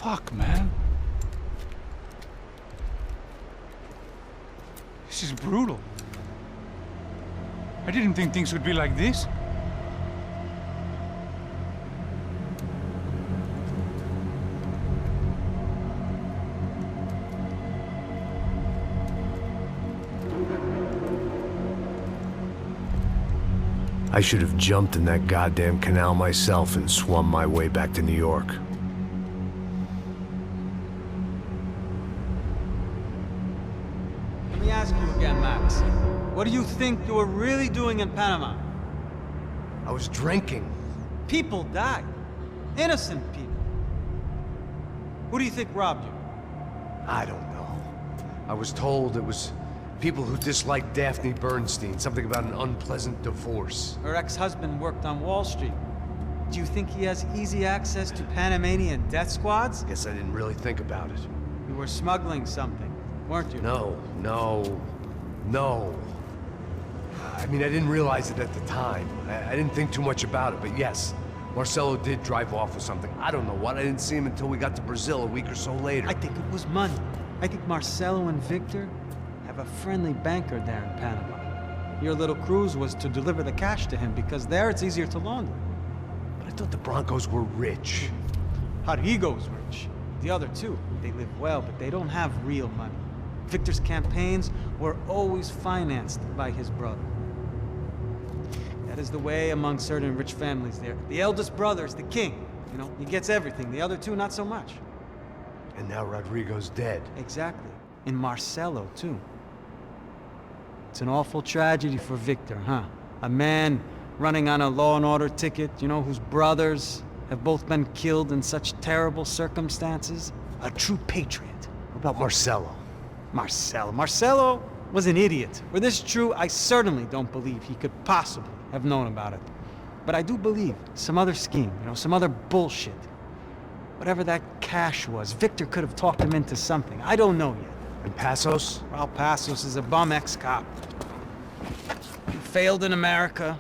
Fuck, man. This is brutal. I didn't think things would be like this. I should have jumped in that goddamn canal myself and swum my way back to New York. Let me ask you again, Max. What do you think you were really doing in Panama? I was drinking. People died. Innocent people. Who do you think robbed you? I don't know. I was told it was people who disliked Daphne Bernstein, something about an unpleasant divorce. Her ex-husband worked on Wall Street. Do you think he has easy access to Panamanian death squads? Guess I didn't really think about it. You were smuggling something, weren't you? No. I mean, I didn't realize it at the time. I didn't think too much about it, but yes, Marcelo did drive off with something. I don't know what. I didn't see him until we got to Brazil a week or so later. I think it was money. I think Marcelo and Victor have a friendly banker there in Panama. Your little cruise was to deliver the cash to him because there it's easier to launder. But I thought the Broncos were rich. Rodrigo's rich. The other two, they live well, but they don't have real money. Victor's campaigns were always financed by his brother. That is the way among certain rich families there. The eldest brother is the king. You know, he gets everything. The other two, not so much. And now Rodrigo's dead. Exactly. And Marcelo, too. It's an awful tragedy for Victor, huh? A man running on a law and order ticket, you know, whose brothers have both been killed in such terrible circumstances. A true patriot. What about Marcelo? Marcelo was an idiot. Were this true, I certainly don't believe he could possibly have known about it. But I do believe some other scheme, you know, some other bullshit. Whatever that cash was, Victor could have talked him into something. I don't know yet. And Passos? Well, Passos is a bum ex-cop. He failed in America,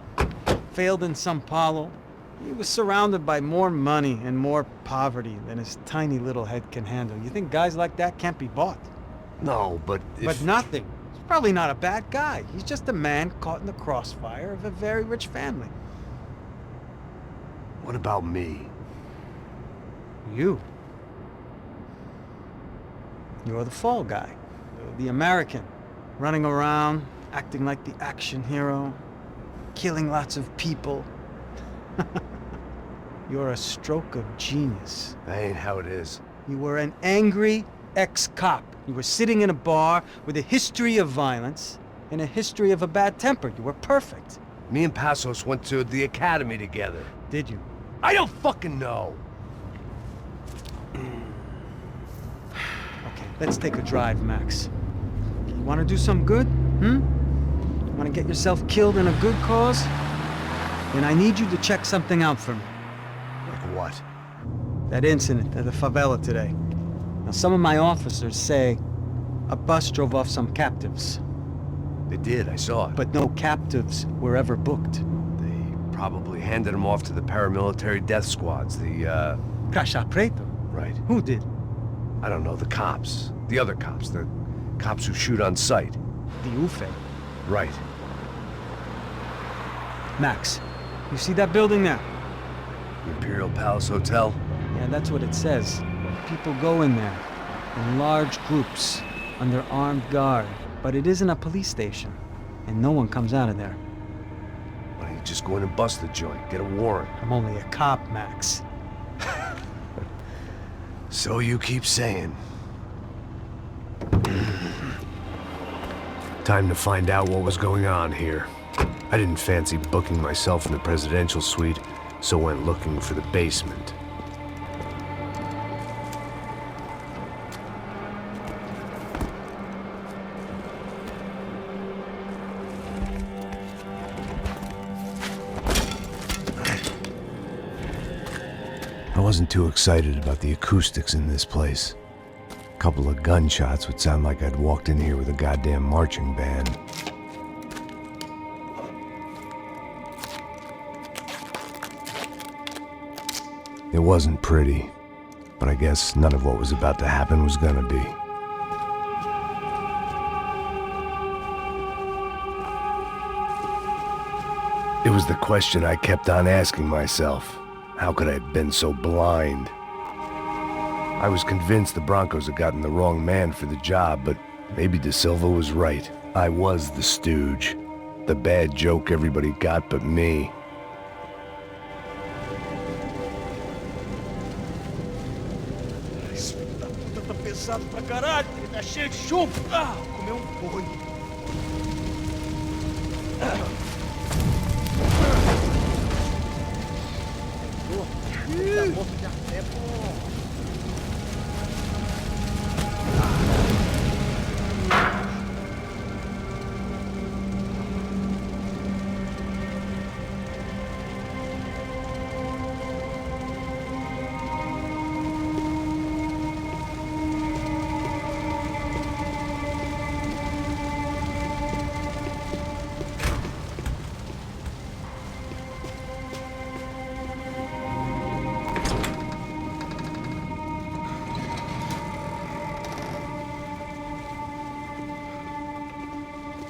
failed in Sao Paulo. He was surrounded by more money and more poverty than his tiny little head can handle. You think guys like that can't be bought? No, but if... But nothing. He's probably not a bad guy. He's just a man caught in the crossfire of a very rich family. What about me? You. You're the fall guy. The American. Running around, acting like the action hero. Killing lots of people. You're a stroke of genius. That ain't how it is. You were an angry ex-cop. You were sitting in a bar with a history of violence and a history of a bad temper. You were perfect. Me and Passos went to the academy together. Did you? I don't fucking know. Okay, let's take a drive, Max. You want to do some good? You want to get yourself killed in a good cause? Then I need you to check something out for me. Like what? That incident at the favela today. Now, some of my officers say a bus drove off some captives. They did, I saw it. But no captives were ever booked. They probably handed them off to the paramilitary death squads, the, Caixa Preto? Right. Who did? I don't know, the cops. The other cops, the cops who shoot on sight. The UFE. Right. Max, you see that building there? The Imperial Palace Hotel? Yeah, that's what it says. People go in there, in large groups, under armed guard. But it isn't a police station, and no one comes out of there. Why don't you just go in and bust the joint, get a warrant? I'm only a cop, Max. So you keep saying. Time to find out what was going on here. I didn't fancy booking myself in the presidential suite, so went looking for the basement. I wasn't too excited about the acoustics in this place. A couple of gunshots would sound like I'd walked in here with a goddamn marching band. It wasn't pretty. But I guess none of what was about to happen was gonna be. It was the question I kept on asking myself. How could I have been so blind? I was convinced the Broncos had gotten the wrong man for the job, but maybe De Silva was right. I was the stooge. The bad joke everybody got but me. Esse filho da puta tá pesado pra caralho, ele tá cheio de chumbo. Ah, comeu um boi. Tá morto de até, pô.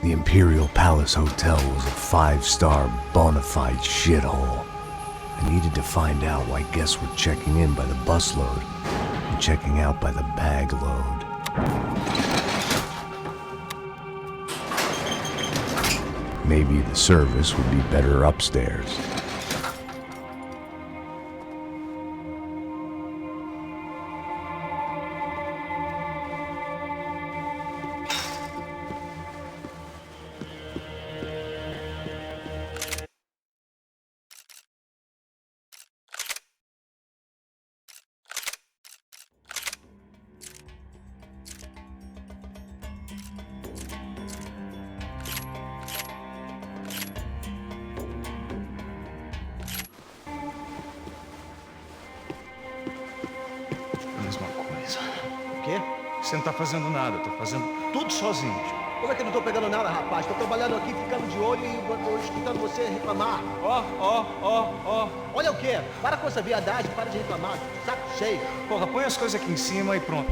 The Imperial Palace Hotel was a 5-star bona fide shithole. I needed to find out why guests were checking in by the busload and checking out by the bag load. Maybe the service would be better upstairs. O quê? Você não tá fazendo nada, eu tô fazendo tudo sozinho. Como é que eu não tô pegando nada, rapaz? Tô trabalhando aqui, ficando de olho e escutando você reclamar. Ó. Olha o quê? Para com essa viadagem, para de reclamar. Saco cheio. Porra, põe as coisas aqui em cima e pronto.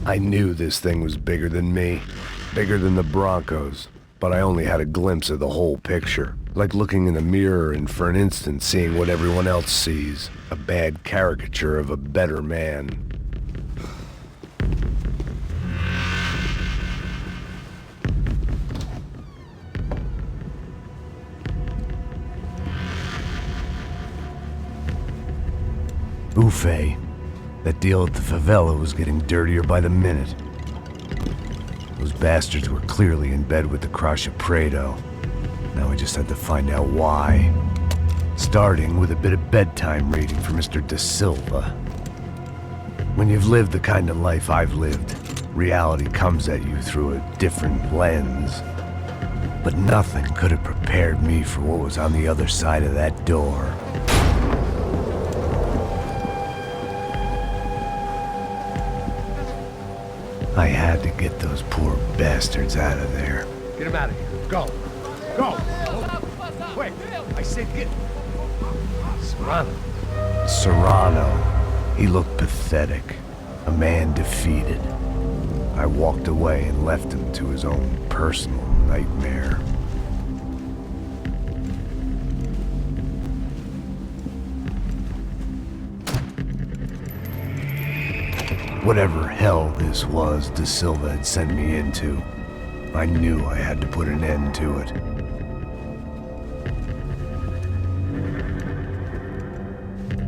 I knew this thing was bigger than me, bigger than the Broncos, but I only had a glimpse of the whole picture, like looking in the mirror and for an instant seeing what everyone else sees, a bad caricature of a better man. Buffet. That deal at the favela was getting dirtier by the minute. Those bastards were clearly in bed with the Crusher Prado. Now we just had to find out why. Starting with a bit of bedtime reading for Mr. Da Silva. When you've lived the kind of life I've lived, reality comes at you through a different lens. But nothing could have prepared me for what was on the other side of that door. I had to get those poor bastards out of there. Get him out of here. Go. Go. Quick. I said get... Serrano. Serrano. He looked pathetic. A man defeated. I walked away and left him to his own personal nightmare. Whatever hell this was Da Silva had sent me into, I knew I had to put an end to it.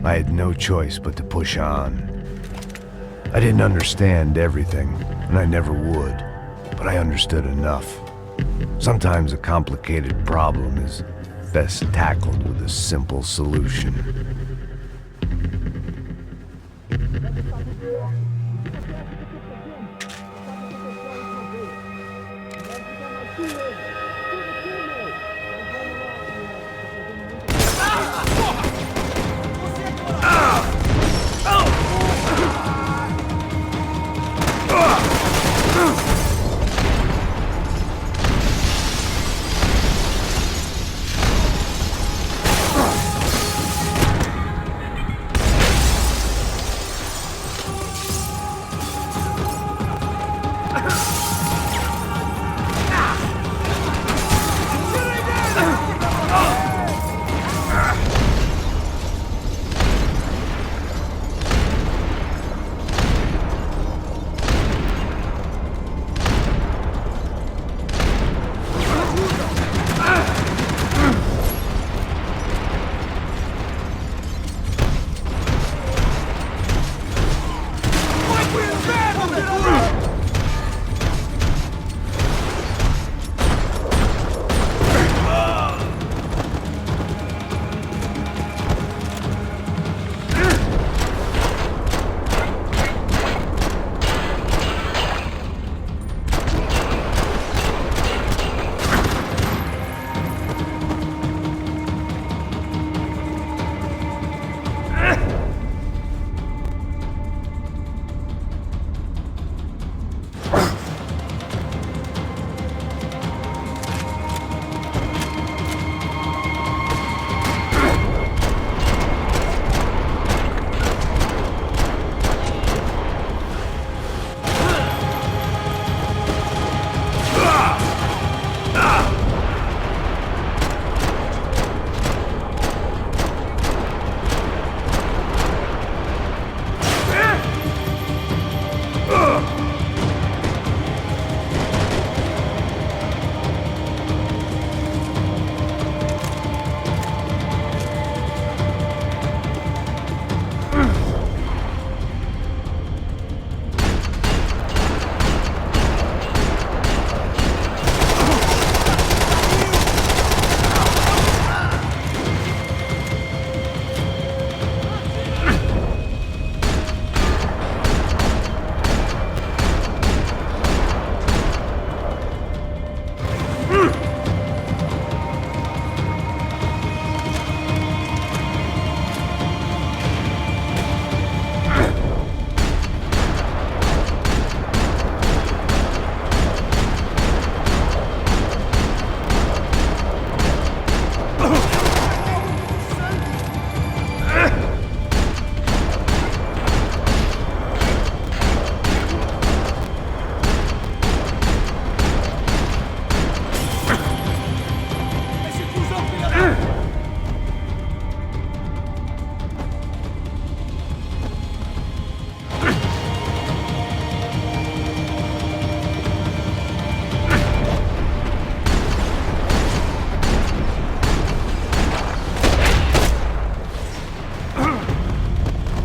I had no choice but to push on. I didn't understand everything, and I never would, but I understood enough. Sometimes a complicated problem is best tackled with a simple solution.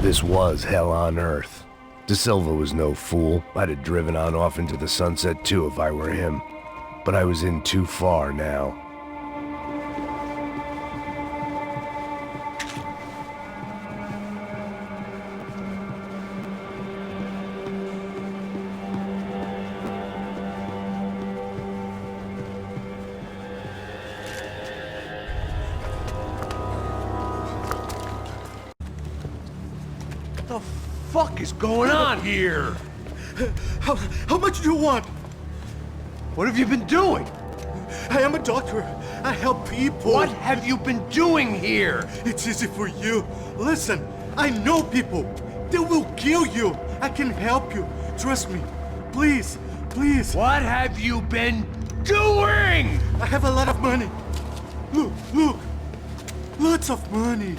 This was hell on earth. De Silva was no fool. I'd have driven on off into the sunset too if I were him. But I was in too far now. What the fuck is going on here? How much do you want? What have you been doing? I am a doctor. I help people. What have you been doing here? It's easy for you. Listen, I know people. They will kill you. I can help you. Trust me. Please, please. What have you been doing? I have a lot of money. Look, look. Lots of money.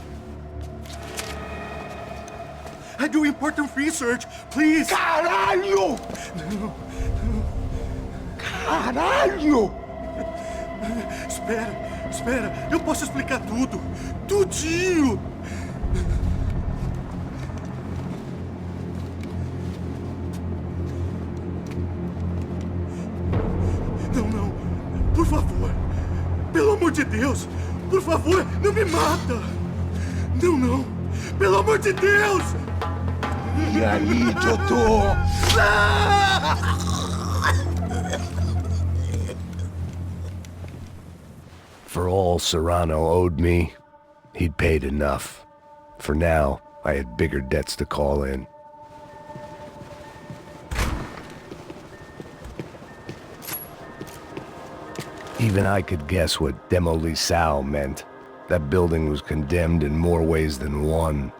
I do important research. Please. Caralho! Caralho! Espera, espera. Eu posso explicar tudo. Tudinho. Não, não. Por favor. Pelo amor de Deus. Por favor, não me mata. Não, não. Pelo amor de Deus. E aí, doutor? For all Serrano owed me, he'd paid enough. For now, I had bigger debts to call in. Even I could guess what Demolisal meant. That building was condemned in more ways than one.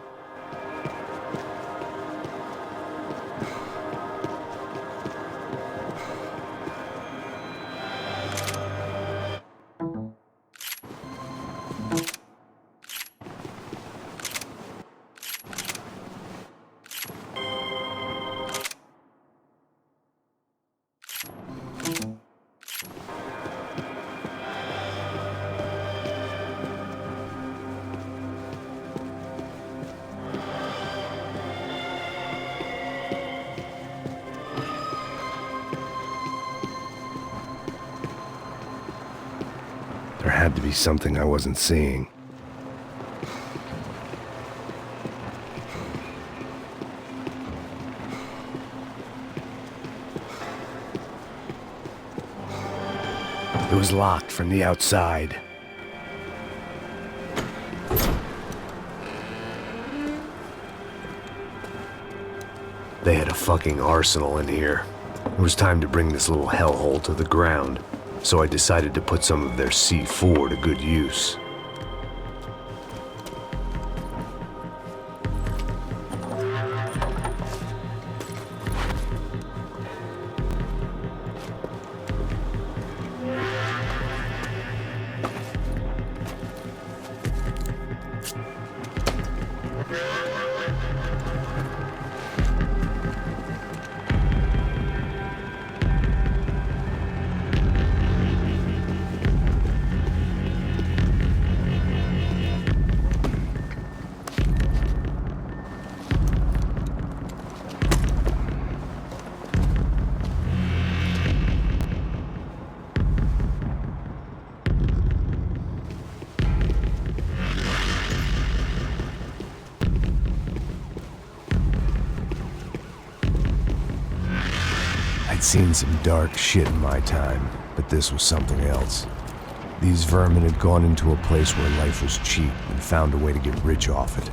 There had to be something I wasn't seeing. It was locked from the outside. They had a fucking arsenal in here. It was time to bring this little hellhole to the ground, so I decided to put some of their C4 to good use. I'd seen some dark shit in my time, but this was something else. These vermin had gone into a place where life was cheap and found a way to get rich off it.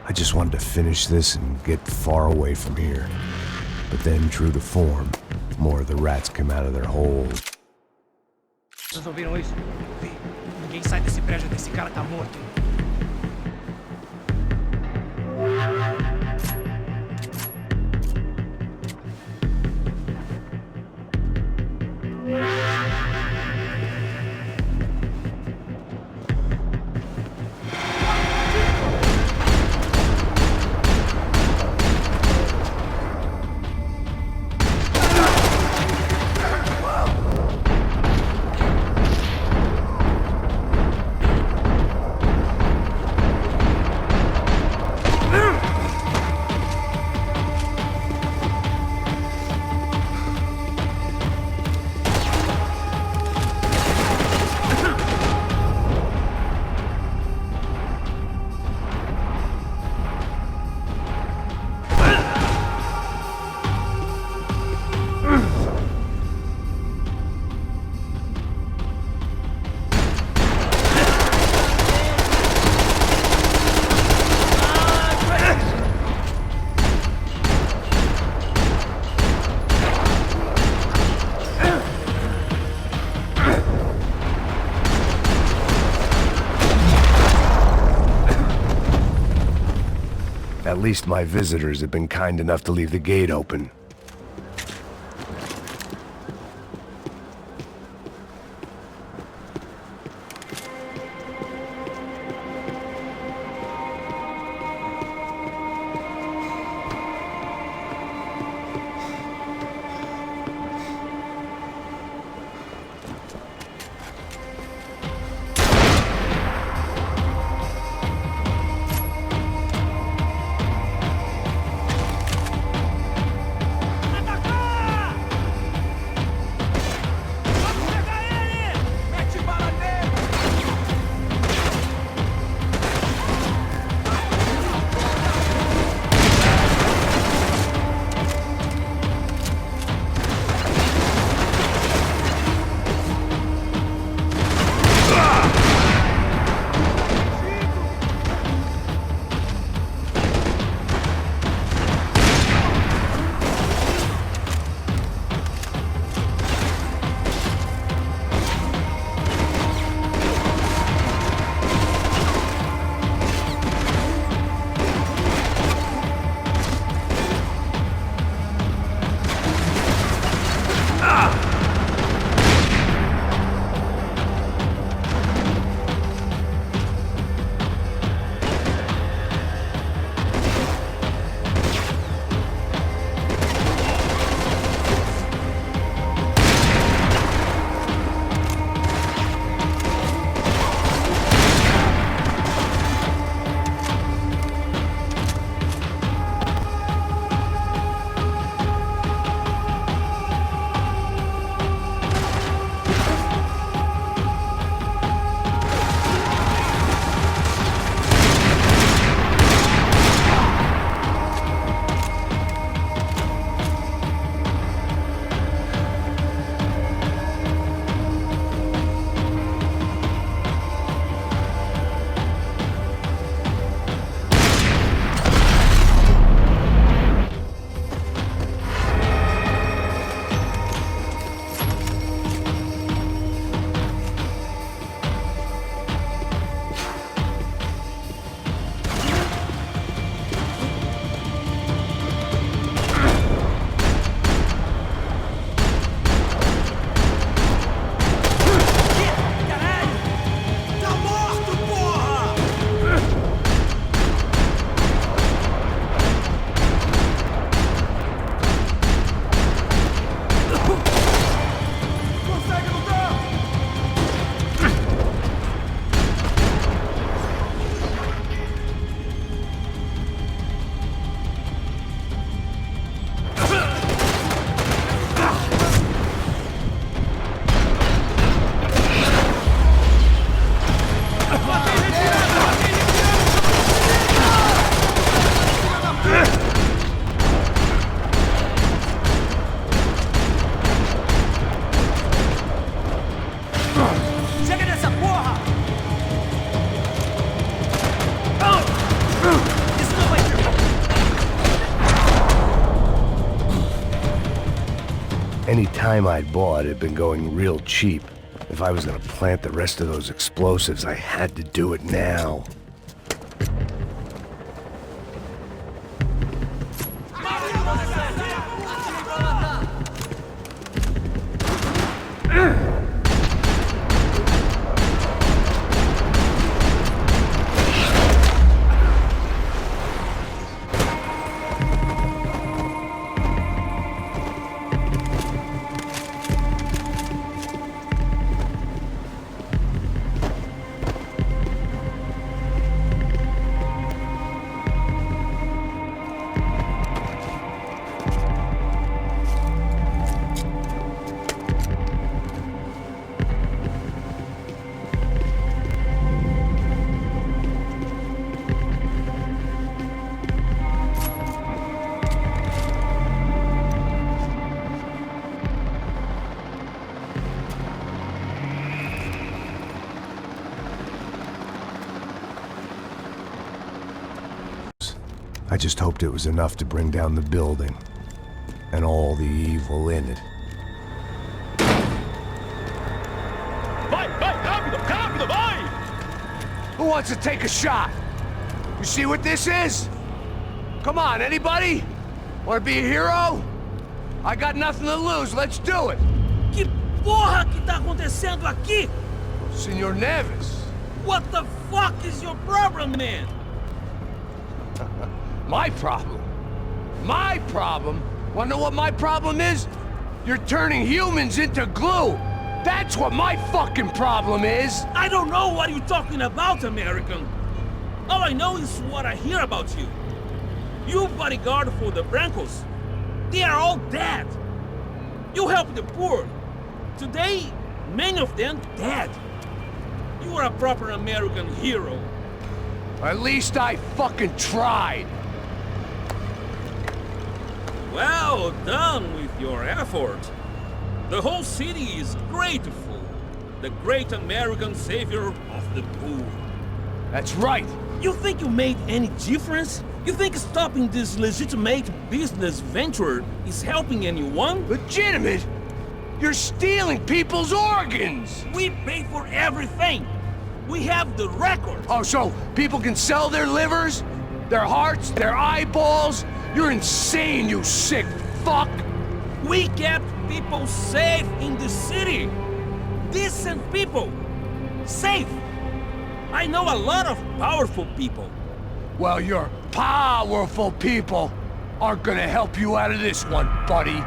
I just wanted to finish this and get far away from here. But then, true to form, more of the rats came out of their holes. Vocês ouviram isso? Vi. Ninguém sai desse prédio desse cara tá morto. At least my visitors have been kind enough to leave the gate open. Any time I'd bought had been going real cheap. If I was gonna plant the rest of those explosives, I had to do it now. I just hoped it was enough to bring down the building and all the evil in it. Vai, vai, rápido, rápido, vai! Who wants to take a shot? You see what this is? Come on, anybody? Wanna be a hero? I got nothing to lose, let's do it! Que porra que tá acontecendo aqui? Senor Neves. What the fuck is your problem, man? My problem? My problem? Wanna know what my problem is? You're turning humans into glue! That's what my fucking problem is! I don't know what you're talking about, American. All I know is what I hear about you. You bodyguard for the Brancos. They are all dead. You help the poor. Today, many of them dead. You are a proper American hero. At least I fucking tried! Well done with your effort. The whole city is grateful. The great American savior of the poor. That's right! You think you made any difference? You think stopping this legitimate business venture is helping anyone? Legitimate? You're stealing people's organs! We pay for everything. We have the record. Oh, so people can sell their livers? Their hearts? Their eyeballs? You're insane, you sick fuck! We kept people safe in the city. Decent people. Safe. I know a lot of powerful people. Well, your powerful people aren't gonna help you out of this one, buddy.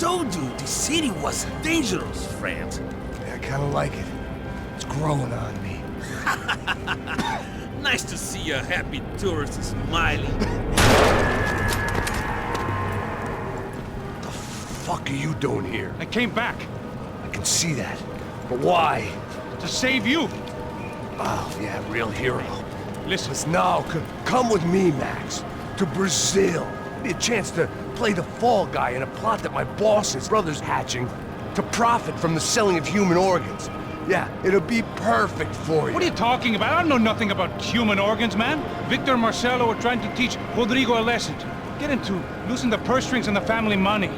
told you the city was dangerous, friend. I kinda like it. It's growing on me. Nice to see a happy tourist smiling. The fuck are you doing here? I came back I can see that. But why? to save you. Oh, yeah, real hero. Listen, Listen, now, come with me, Max. To Brazil. Be a chance to play the fall guy in a plot that my boss's brother's hatching to profit from the selling of human organs. Yeah, it'll be perfect for you. what are you talking about? I don't know nothing about human organs, man. Victor and Marcelo were trying to teach Rodrigo a lesson. Get into losing the purse strings and the family money.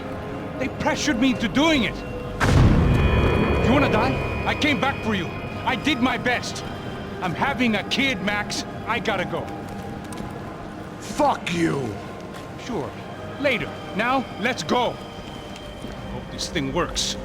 They pressured me into doing it. You wanna die? I came back for you. I did my best. I'm having a kid, Max. I gotta go. Fuck you! Sure. Later. Now, let's go. Hope this thing works.